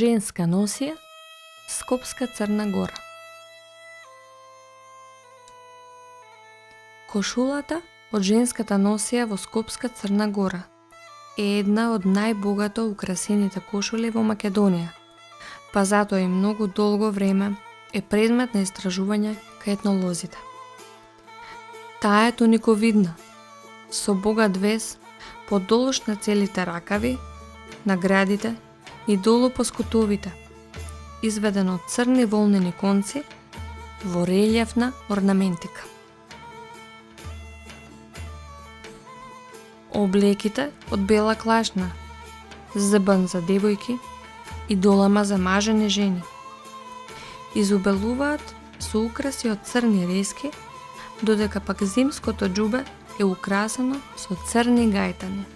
женска носија, Скопска Црна Гора. Кошулата од женската носија во Скопска Црна Гора е една од најбогато украсените кошули во Македонија, па затоа и многу долго време е предмет на истражување кај етнолозите. Таа е туниковидна, со богат вес подолж на целите ракави, на градите и долу по скутовите, изведено од црни волнени конци во релјефна орнаментика. Облеките од бела клашна, збн за девојки и долама за мажени жени. Изубелуваат со украси од црни рески, додека пак зимското џубе е украсено со црни гајтани.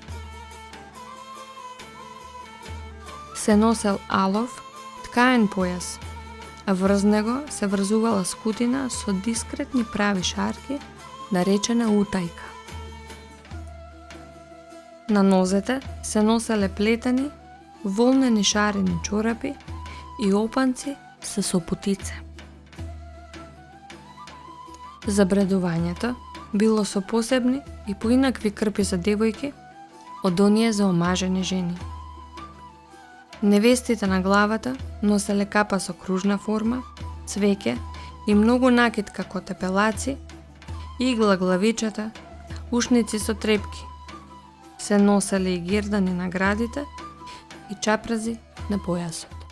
Се носел алов, ткаен појас, а врз него се врзувала скутина со дискретни прави шарки, наречена утајка. На нозете се носеле плетени, волнени шарени чорапи и опанци со путице. Забредувањето било со посебни и поинакви крпи за девојки од оние за омажени жени. Невестите на главата носеле капа со кружна форма, цвеќе и многу накид како тепелаци, игла главичета, ушници со трепки. Се носеле и гердани на градите и чапрази на појасот.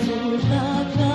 Sunta